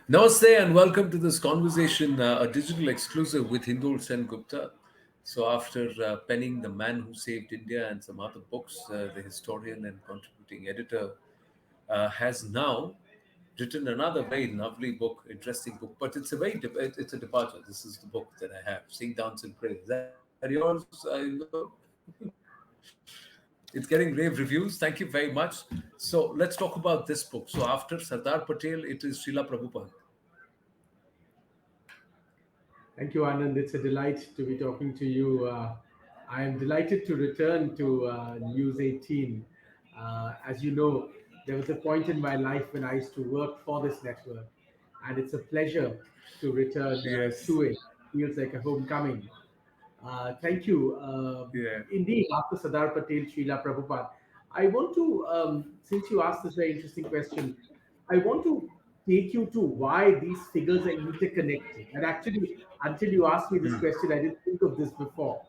Namaste and welcome to this conversation, a digital exclusive with Hindol Sengupta. So, after penning The Man Who Saved India and some other books, the historian and contributing editor has now written another very lovely book, interesting book. But it's a departure. This is the book that I have, Sing, Dance, and Pray. Is that yours? It's getting rave reviews. Thank you very much. So let's talk about this book. So after Sardar Patel, it is Srila Prabhupada. Thank you, Anand. It's a delight to be talking to you. I am delighted to return to News 18. As you know, there was a point in my life when I used to work for this network, and it's a pleasure to return Yes. to it. Feels like a homecoming. Thank you. Yeah. Indeed, after Sardar Patel, Srila Prabhupada, I want to, since you asked this very interesting question, I want to take you to why these figures are interconnected. And actually, until you asked me this question, I didn't think of this before.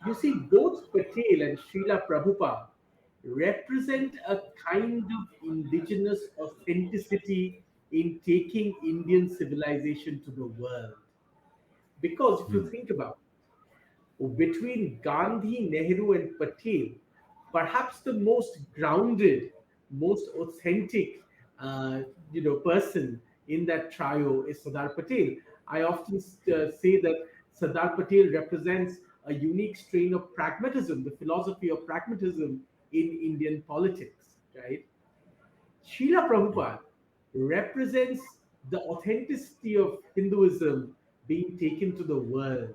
You see, both Patel and Srila Prabhupada represent a kind of indigenous authenticity in taking Indian civilization to the world. Because if you think about between Gandhi, Nehru, and Patel, perhaps the most grounded, most authentic, uh, person in that trio is Sardar Patel. I often say that Sardar Patel represents a unique strain of pragmatism, the philosophy of pragmatism in Indian politics, right? Srila Prabhupada represents the authenticity of Hinduism being taken to the world.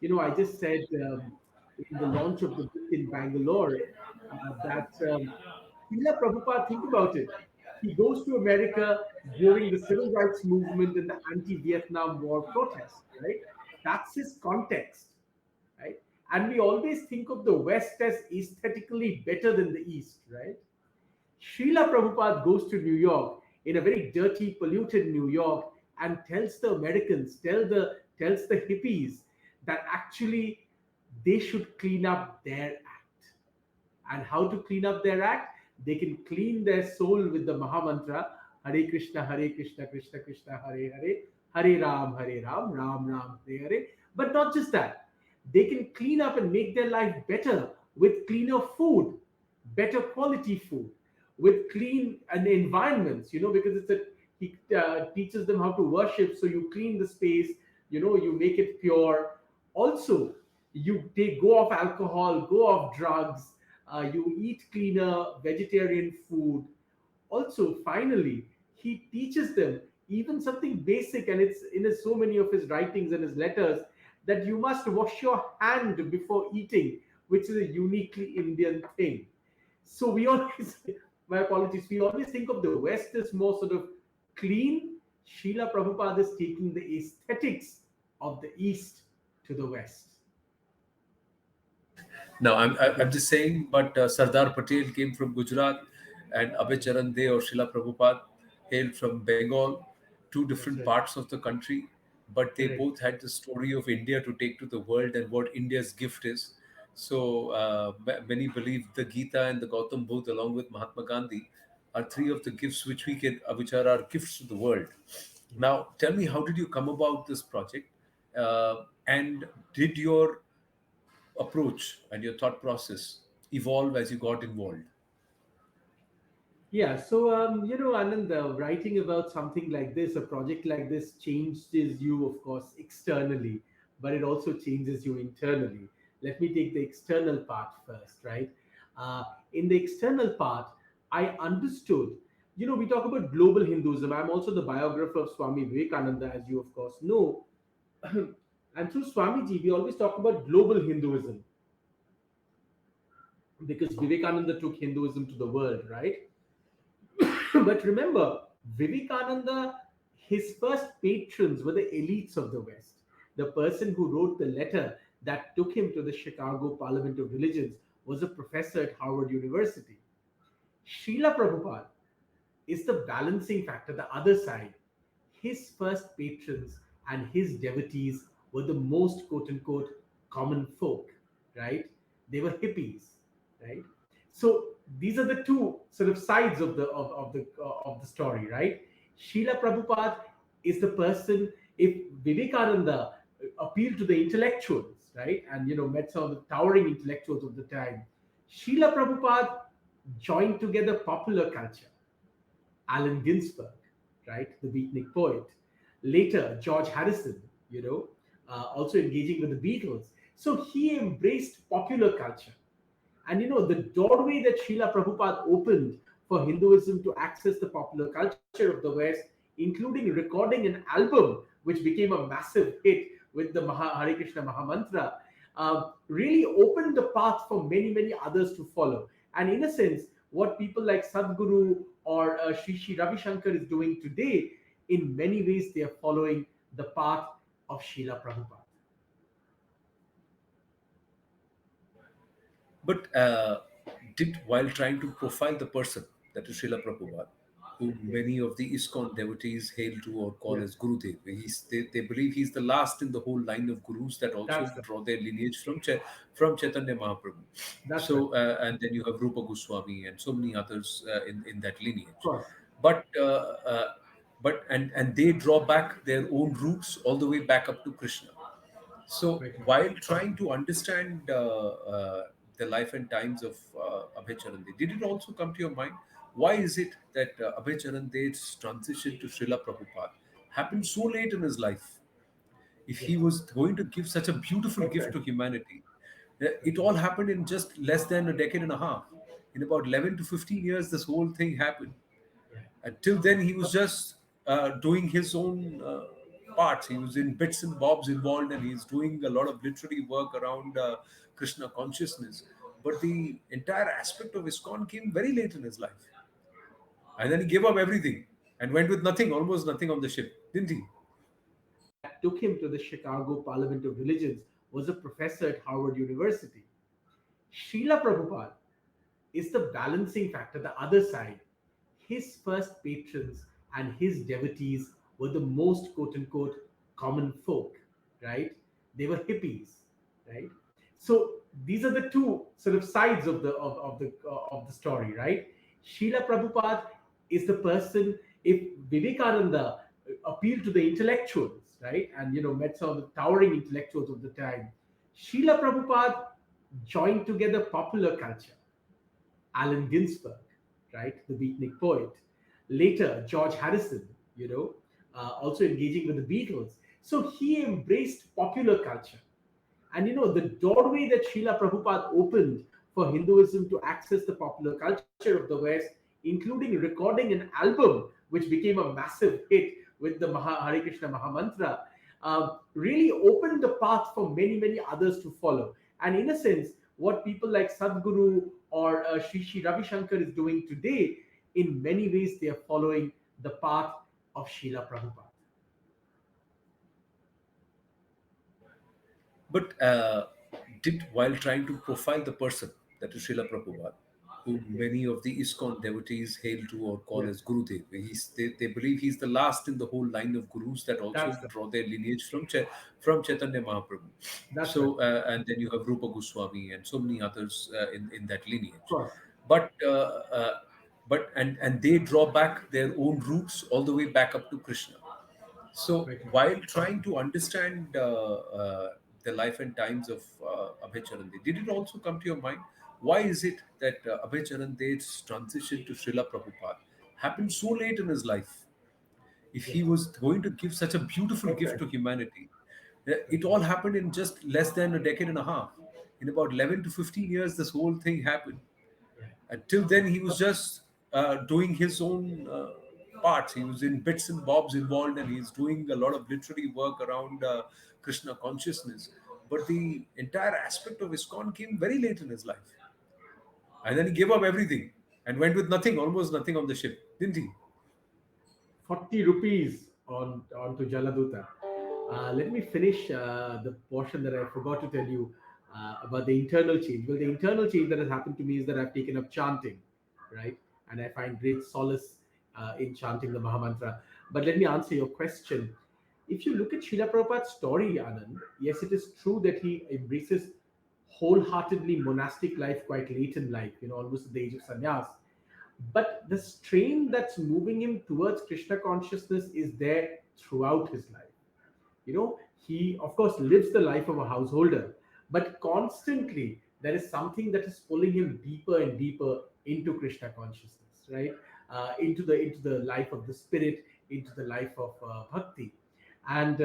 I just said in the launch of the book in Bangalore that Srila Prabhupada, think about it. He goes to America during the civil rights movement and the anti-Vietnam War protests, right? That's his context, right? And we always think of the West as aesthetically better than the East, right? Srila Prabhupada goes to New York in a very dirty, polluted New York and tells the Americans, tells the hippies that actually they should clean up their act. And how to clean up their act? They can clean their soul with the Maha Mantra Hare Krishna, Krishna Krishna, Hare Ram, Ram Ram, Hare Hare. But not just that. They can clean up and make their life better with cleaner food, better quality food, with clean and environments, because he teaches them how to worship. So you clean the space, you make it pure. Also, you take go off alcohol, go off drugs, you eat cleaner vegetarian food. Also, finally, he teaches them even something basic, and it's in so many of his writings and his letters, that you must wash your hand before eating, which is a uniquely Indian thing. So we always, my apologies, we always think of the West as more sort of clean. Srila Prabhupada is taking the aesthetics of the East to the West. Now, I'm Okay. just saying, but Sardar Patel came from Gujarat and Abhay Charan De or Srila Prabhupada hailed from Bengal, two That's different right. parts of the country, but they Correct. both had the story of India to take to the world and what India's gift is. So, many believe the Gita and the Gautam Buddha, along with Mahatma Gandhi, are three of the gifts which are our gifts to the world. Now, tell me, how did you come about this project? And did your approach and your thought process evolve as you got involved? Yeah, so Anand, writing about something like this, a project like this, changes you, of course, externally, but it also changes you internally. Let me take the external part first, right? Uh, in the external part, I understood. We talk about global Hinduism. I'm also the biographer of Swami Vivekananda, as you, of course, know. And through Swamiji, we always talk about global Hinduism because Vivekananda took Hinduism to the world, right? But remember, Vivekananda, his first patrons were the elites of the West. The person who wrote the letter that took him to the Chicago Parliament of Religions was a professor at Harvard University. Srila Prabhupada is the balancing factor, the other side. His first patrons and his devotees were the most quote unquote common folk, right? They were hippies, right? So these are the two sort of sides of the story, right? Srila Prabhupada is the person, if Vivekananda appealed to the intellectuals, right, and met some of the towering intellectuals of the time, Srila Prabhupada joined together popular culture, Allen Ginsberg, right, the beatnik poet. Later, George Harrison, also engaging with the Beatles. So he embraced popular culture. And the doorway that Srila Prabhupada opened for Hinduism to access the popular culture of the West, including recording an album which became a massive hit with the Hare Krishna Mahamantra, really opened the path for many, many others to follow. And in a sense, what people like Sadhguru or Sri Ravi Shankar is doing today, in many ways, they are following the path of Srila Prabhupada. But did while trying to profile the person, that is Srila Prabhupada, who Okay. many of the ISKCON devotees hail to or call Yeah, as Gurudev. They believe he's the last in the whole line of gurus that that's also right. draw their lineage from Chaitanya Mahaprabhu. That's right. So, and then you have Rupa Goswami and so many others in that Of lineage. course. But and they draw back their own roots all the way back up to Krishna. So, Very true. while trying to understand the life and times of Abhay Charande, did it also come to your mind why is it that Abhay Charande's transition to Srila Prabhupada happened so late in his life? If Yeah. he was going to give such a beautiful gift Okay. to humanity, it Okay. all happened in just less than a decade and a half. In about 11 to 15 years, this whole thing happened. Yeah. Until then, he was just doing his own parts. He was in bits and bobs involved, and he's doing a lot of literary work around Krishna consciousness. But the entire aspect of ISKCON came very late in his life. And then he gave up everything and went with nothing, almost nothing on the ship, didn't he? That took him to the Chicago Parliament of Religions was a professor at Harvard University. Srila Prabhupada is the balancing factor, the other side. His first patrons and his devotees were the most quote unquote common folk, right? They were hippies, right? So these are the two sort of sides of the story, right? Srila Prabhupada is the person, if Vivekananda appealed to the intellectuals, right, and met some of the towering intellectuals of the time, Srila Prabhupada joined together popular culture, Allen Ginsberg, right, the beatnik poet. Later, George Harrison, also engaging with the Beatles. So he embraced popular culture. And the doorway that Srila Prabhupada opened for Hinduism to access the popular culture of the West, including recording an album which became a massive hit with the Hare Krishna Mahamantra, really opened the path for many, many others to follow. And in a sense, what people like Sadhguru or Sri Ravi Shankar is doing today, in many ways, they are following the path of Srila Prabhupada. But did while trying to profile the person, that is Srila Prabhupada, who Okay. many of the ISKCON devotees hail to or call Yeah, as Gurudev. They believe he's the last in the whole line of gurus that that's also right. draw their lineage from Chaitanya Mahaprabhu. That's right. So, and then you have Rupa Goswami and so many others in that Of lineage. course. But and they draw back their own roots all the way back up to Krishna. So, Very true. while trying to understand the life and times of Abhay Charande, did it also come to your mind why is it that Abhay Charande's transition to Srila Prabhupada happened so late in his life? If Yeah. he was going to give such a beautiful gift Okay. to humanity, it Okay. all happened in just less than a decade and a half. In about 11 to 15 years, this whole thing happened. Yeah. Until then, he was just doing his own parts. He was in bits and bobs involved, and he's doing a lot of literary work around Krishna consciousness. But the entire aspect of ISKCON came very late in his life. And then he gave up everything and went with nothing, almost nothing on the ship, didn't he? 40 rupees onto Jaladuta. Let me finish the portion that I forgot to tell you about the internal change. Well, the internal change that has happened to me is that I've taken up chanting, right? And I find great solace in chanting the Mahamantra. But let me answer your question. If you look at Srila Prabhupada's story, Anand, yes, it is true that he embraces wholeheartedly monastic life quite late in life, almost at the age of sannyas. but the strain that's moving him towards Krishna consciousness is there throughout his life. He of course lives the life of a householder, but constantly there is something that is pulling him deeper and deeper into Krishna consciousness, right? Into the life of the spirit, into the life of bhakti. And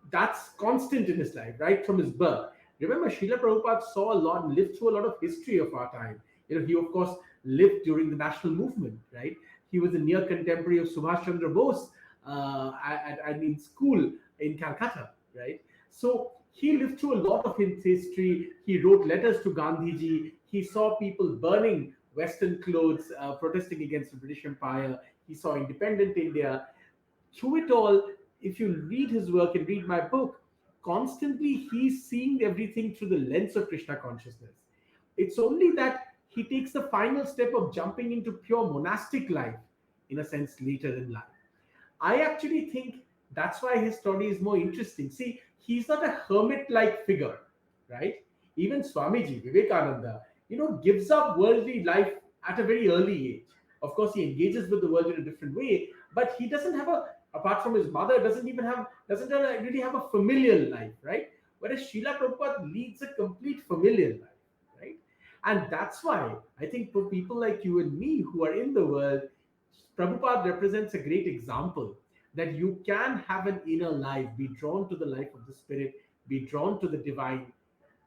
that's constant in his life right from his birth. Remember, Srila Prabhupada saw a lot, lived through a lot of history of our time. He of course lived during the national movement, right? He was a near contemporary of Subhash Chandra Bose, and in school in Calcutta, right? So he lived through a lot of his history. He wrote letters to Gandhiji. He saw people burning Western clothes, protesting against the British Empire. He saw independent India. Through it all, if you read his work and read my book, constantly he's seeing everything through the lens of Krishna consciousness. It's only that he takes the final step of jumping into pure monastic life, in a sense, later in life. I actually think that's why his story is more interesting. See, he's not a hermit like figure, right? Even Swamiji, Vivekananda, gives up worldly life at a very early age. Of course, he engages with the world in a different way, but he doesn't have apart from his mother, doesn't really have a familial life, right? Whereas Srila Prabhupada leads a complete familial life, right? And that's why I think for people like you and me who are in the world, Prabhupada represents a great example that you can have an inner life, be drawn to the life of the spirit, be drawn to the divine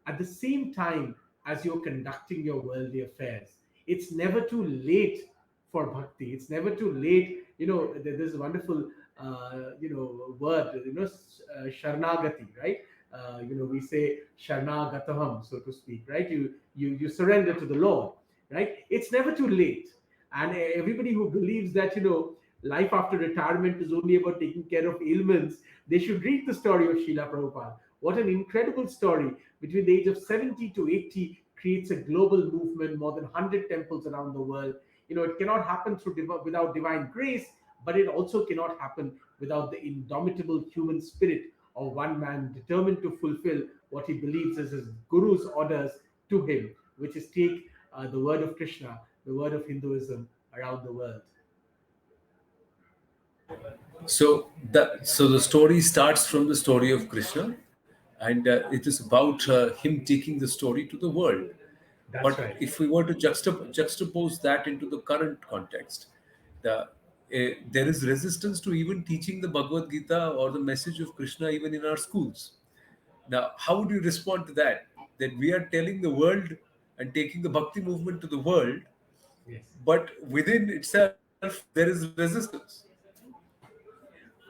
at the same time as you're conducting your worldly affairs. It's never too late for bhakti. It's never too late. There's a wonderful, word, sharnagati, right? We say sharnagataham, so to speak, right? You surrender to the Lord, right? It's never too late. And everybody who believes that life after retirement is only about taking care of ailments, they should read the story of Srila Prabhupada. What an incredible story. Between the age of 70 to 80, creates a global movement, more than 100 temples around the world. It cannot happen without divine grace, but it also cannot happen without the indomitable human spirit of one man determined to fulfill what he believes is his guru's orders to him, which is take the word of Krishna, the word of Hinduism around the world. So the story starts from the story of Krishna, and it is about him taking the story to the world. That's But right. if we were to juxtapose that into the current context, there is resistance to even teaching the Bhagavad Gita or the message of Krishna even in our schools. Now, how would you respond to that? That we are telling the world and taking the bhakti movement to the world, Yes. but within itself there is resistance.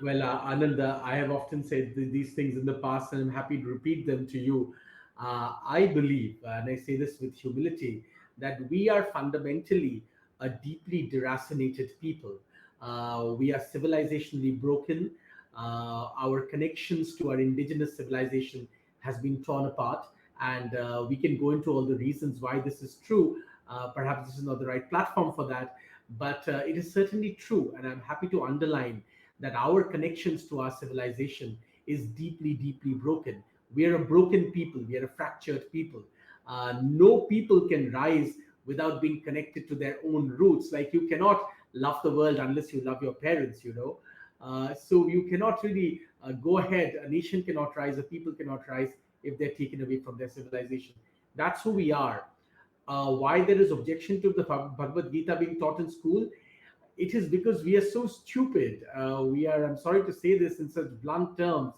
Well, Ananda, I have often said these things in the past, and I'm happy to repeat them to you. I believe, and I say this with humility, that we are fundamentally a deeply deracinated people. We are civilizationally broken. Our connections to our indigenous civilization has been torn apart, and we can go into all the reasons why this is true. Perhaps this is not the right platform for that, but it is certainly true, and I'm happy to underline that our connections to our civilization is deeply, deeply broken. We are a broken people, we are a fractured people. No people can rise without being connected to their own roots. Like you cannot love the world unless you love your parents. So you cannot really go ahead. A nation cannot rise, a people cannot rise if they're taken away from their civilization. That's who we are. Why there is objection to the Bhagavad Gita being taught in school? It is because we are so stupid. I'm sorry to say this in such blunt terms,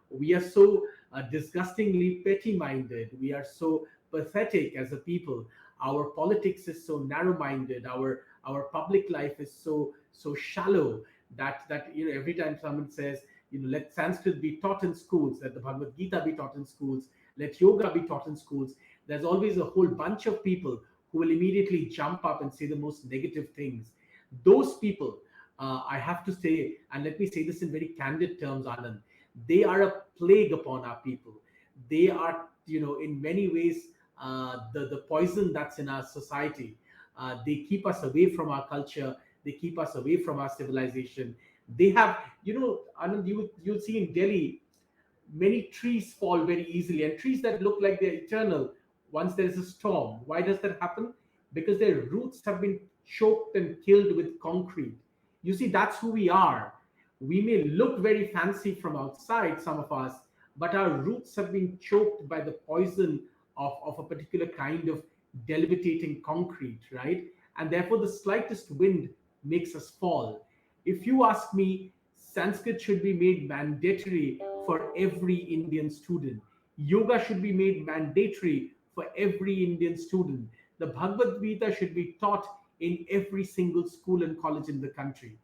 we are so disgustingly petty minded. We are so pathetic as a people. Our politics is so narrow minded. Our public life is so shallow that every time someone says, let Sanskrit be taught in schools, let the Bhagavad Gita be taught in schools, let yoga be taught in schools, there's always a whole bunch of people who will immediately jump up and say the most negative things. Those people, I have to say, and let me say this in very candid terms, Anand, they are a plague upon our people. They are, in many ways, the poison that's in our society. They keep us away from our culture. They keep us away from our civilization. They have, Anand, you'll see in Delhi, many trees fall very easily, and trees that look like they're eternal once there is a storm. Why does that happen? Because their roots have been choked and killed with concrete. You see, that's who we are. We may look very fancy from outside, some of us, but our roots have been choked by the poison of a particular kind of debilitating concrete, right? And therefore, the slightest wind makes us fall. If you ask me, Sanskrit should be made mandatory for every Indian student. Yoga should be made mandatory for every Indian student. The Bhagavad Gita should be taught in every single school and college in the country.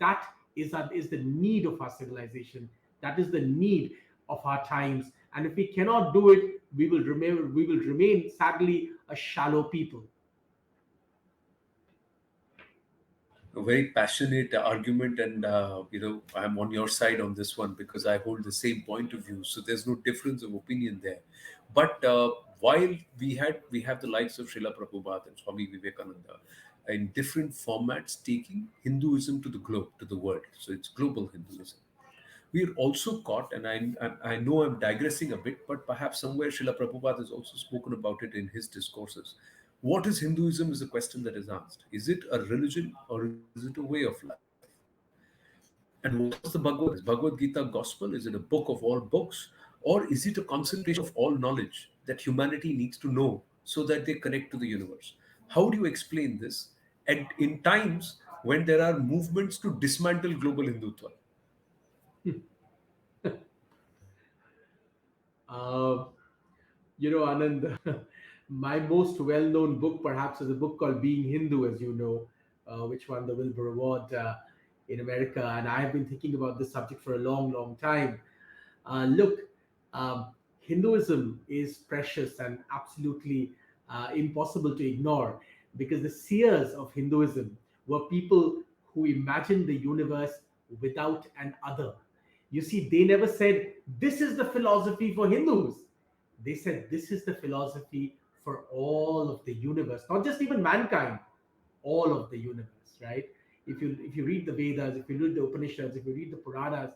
That is the need of our civilization. That is the need of our times. And if we cannot do it, we will remain sadly a shallow people. A very passionate argument, and I'm on your side on this one because I hold the same point of view, so there's no difference of opinion there. But while we have the likes of Srila Prabhupada and Swami Vivekananda in different formats taking Hinduism to the globe, to the world, so it's global Hinduism. We are also caught, and I know I'm digressing a bit, but perhaps somewhere Srila Prabhupada has also spoken about it in his discourses. What is Hinduism is a question that is asked. Is it a religion or is it a way of life? And what is the Bhagavad Gita? Is Bhagavad Gita gospel? Is it a book of all books? Or is it a concentration of all knowledge that humanity needs to know so that they connect to the universe? How do you explain this? And in times when there are movements to dismantle global Hindutva. Uh, Anand, my most well known book perhaps is a book called Being Hindu, as you know, which won the Wilbur Award in America. And I have been thinking about this subject for a long, long time. Look, Hinduism is precious and absolutely impossible to ignore, because the seers of Hinduism were people who imagined the universe without an other. You see, they never said, this is the philosophy for Hindus. They said, this is the philosophy for all of the universe, not just even mankind, all of the universe, right? If you read the Vedas, if you read the Upanishads, if you read the Puranas,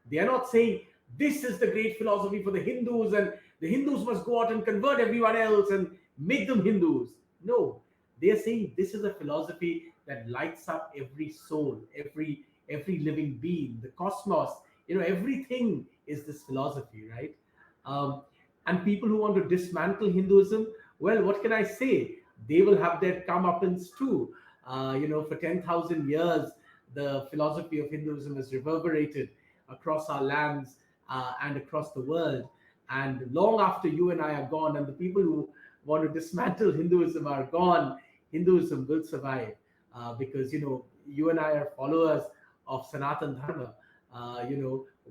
they are not saying this is the great philosophy for the Hindus and the Hindus must go out and convert everyone else and make them Hindus. No, they are saying this is a philosophy that lights up every soul, every living being, the cosmos. Everything is this philosophy, right? Um, and people who want to dismantle Hinduism, well, what can I say? They will have their comeuppance too. For 10,000 years, the philosophy of Hinduism has reverberated across our lands and across the world. And long after you and I are gone, and the people who want to dismantle Hinduism are gone, Hinduism will survive because you and I are followers of Sanatan Dharma.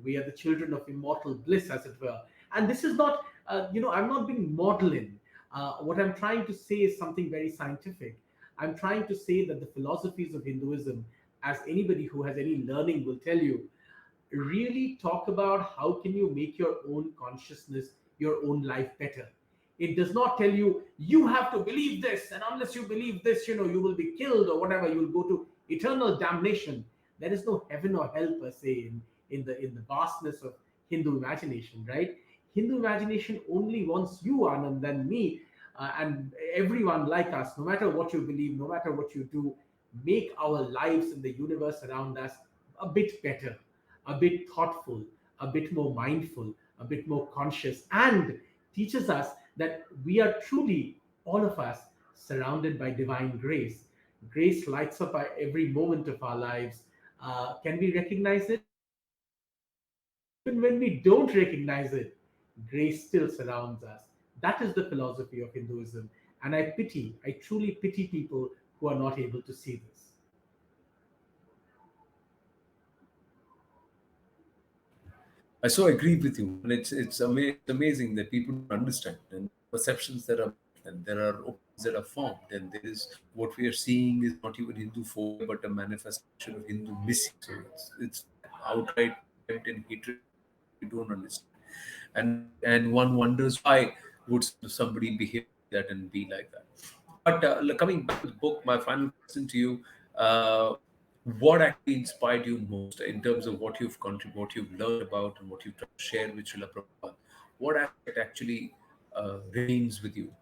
We are the children of immortal bliss, as it were. And this is not, I'm not being maudlin. What I'm trying to say is something very scientific. I'm trying to say that the philosophies of Hinduism, as anybody who has any learning will tell you, really talk about how can you make your own consciousness, your own life better. It does not tell you you have to believe this, and unless you believe this, you will be killed or whatever, you will go to eternal damnation. There is no heaven or hell per se in the vastness of Hindu imagination, right? Hindu imagination only wants you, Anand, and me, and everyone like us, no matter what you believe, no matter what you do, make our lives in the universe around us a bit better, a bit thoughtful, a bit more mindful, a bit more conscious, and teaches us that we are truly, all of us, surrounded by divine grace. Grace lights up every moment of our lives. Can we recognize it? Absolutely. Even when we don't recognize it, grace still surrounds us. That is the philosophy of Hinduism. And I truly pity people who are not able to see this. I so agree with you, and it's amazing that people don't understand, and there are perceptions that are built, and there are opinions that are formed, and there is what we are seeing is not even Hindu phobia, but a manifestation of Hindu misuse. So it's that outright contempt and hatred for Hindu that we don't understand, and one wonders why would somebody behave like that and be like that. But coming back to the book, my final question to you: uh, what actually inspired you most in terms of what you've contributed, what you've learned about, and what you've tried to share with Srila Prabhupada? What aspect actually remains with you?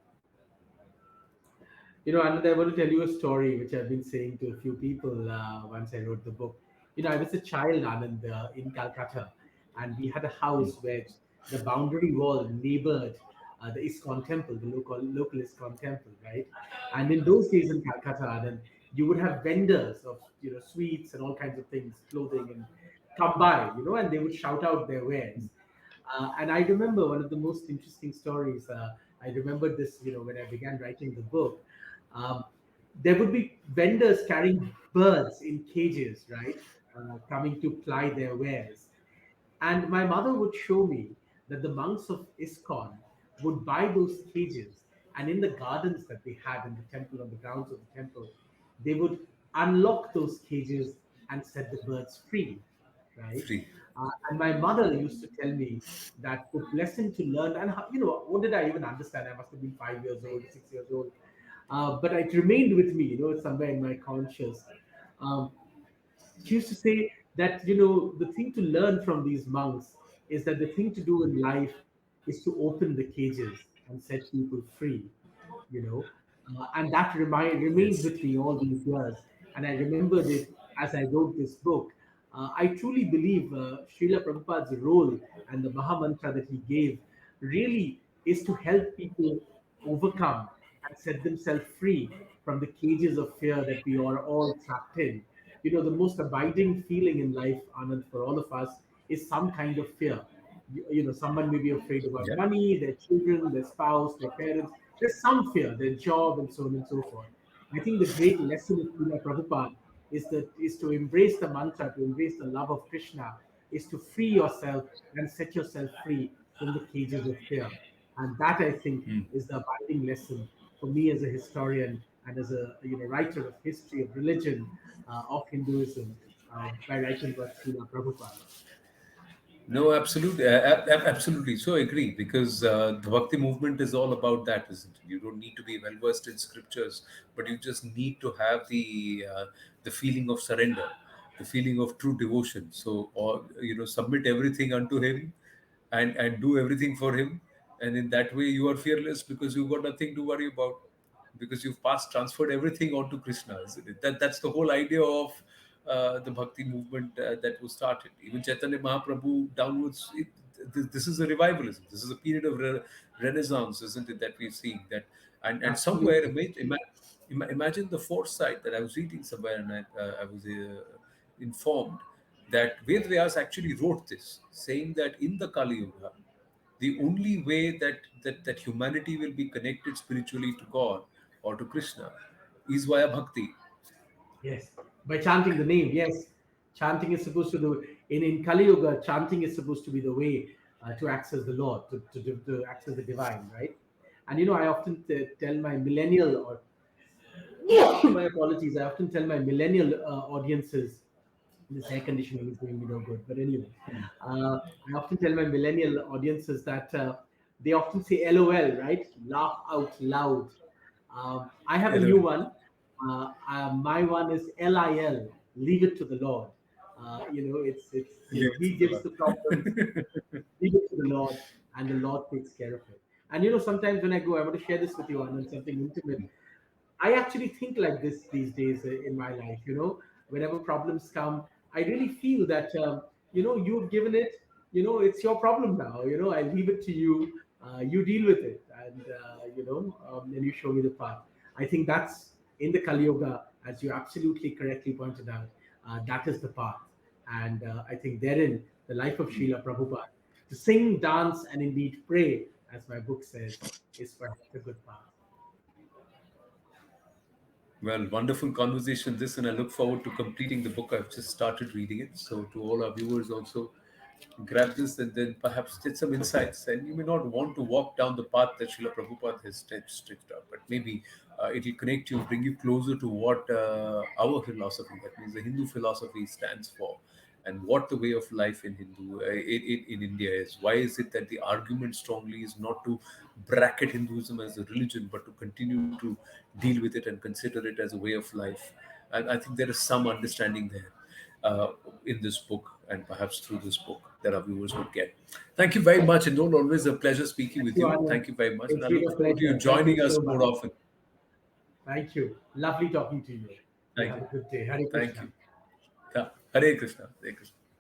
Anand, I want to tell you a story which I've been saying to a few people once I wrote the book. I was a child, Anand, in Calcutta, and we had a house where the boundary wall neighbored the ISKCON temple, the local ISKCON temple, right? And in those days in Calcutta, Anand, you would have vendors of sweets and all kinds of things, clothing, and come by, and they would shout out their wares. And I remember one of the most interesting stories. I remember this, when I began writing the book. Um, there would be vendors carrying birds in cages, right? Coming to ply their wares. And my mother would show me that the monks of ISKCON would buy those cages, and in the gardens that they had in the temple, on the grounds of the temple, they would unlock those cages and set the birds free, right? Free. And my mother used to tell me that the lesson to learn, and what did I even understand? I must have been 5 years old, 6 years old, but it remained with me, somewhere in my conscious. Um, she used to say that the thing to learn from these monks is that the thing to do in life is to open the cages and set people free, and that remains Yes. with me all these years, and I remembered it as I wrote this book. I truly believe Srila Prabhupada's role and the Maha Mantra that he gave really is to help people overcome and set themselves free from the cages of fear that we are all trapped in. The most abiding feeling in life, Anand, for all of us is some kind of fear. Someone may be afraid about Yeah. money, their children, their spouse, their parents. There's some fear, their job, and so on and so forth. I think the great lesson of Srila Prabhupada is to embrace the mantra, to embrace the love of Krishna, is to free yourself and set yourself free from the cages of fear. And that, I think, is the abiding lesson for me as a historian and as a writer of history of religion of Hinduism by writing about Srila Prabhupada. No, absolutely, absolutely. So I agree because the Bhakti movement is all about that, isn't it? You don't need to be well versed in scriptures, but you just need to have the feeling of surrender, the feeling of true devotion. So, or submit everything unto Him, and do everything for Him, and in that way you are fearless because you've got nothing to worry about because you've passed transferred everything onto Krishna, isn't it? That's the whole idea of the bhakti movement that was started. Even Chaitanya Mahaprabhu downwards, this is a revivalism. This is a period of renaissance, isn't it? That we're seeing that, and somewhere Absolutely. imagine the foresight that I was reading somewhere, and I was informed that Ved Vyas actually wrote this, saying that in the Kali Yuga, the only way that humanity will be connected spiritually to God or to Krishna is via bhakti. Yes, by chanting the name. Yes, chanting is supposed to do in Kali Yuga. Chanting is supposed to be the way to access the Lord, to access the divine, right? And I often tell my millennial or my apologies. I often tell my millennial audiences, this air conditioning is doing me no good. But anyway, I often tell my millennial audiences that they often say LOL, right? Laugh out loud. I have a new LOL. one. My one is LIL, leave it to the Lord. It's Leave it He to the gives Lord. the problems, leave it to the Lord, and the Lord takes care of it. And sometimes when I go, I want to share this with you, Anand, something intimate. I actually think like this these days in my life. Whenever problems come, I really feel that you've given it. It's your problem now. I leave it to you. You deal with it, and then you show me the path. I think that's in the Kali Yoga, as you absolutely correctly pointed out. That is the path, and I think therein the life of Srila Prabhupada, to sing, dance, and indeed pray, as my book says, is perhaps a good path. Well, wonderful conversation this, and I look forward to completing the book. I've just started reading it. So, to all our viewers, also grab this and then perhaps get some insights. And you may not want to walk down the path that Srila Prabhupada has stretched out, but maybe it will connect you, bring you closer to what our philosophy, that means the Hindu philosophy, stands for, and what the way of life in in India is. Why is it that the argument strongly is not to bracket Hinduism as a religion, but to continue to deal with it and consider it as a way of life? And I think there is some understanding there uh, in this book, and perhaps through this book that our viewers would get. Thank you very much, and don't always a pleasure speaking Thank with you, you. Anand. Thank you very much, and It's I been look a forward to you pleasure. Thank you joining so us much. more often. Thank you. Lovely talking to you. You Thank have you. a good day. Hare Thank Krishna. you. Hare Krishna. Hare Krishna.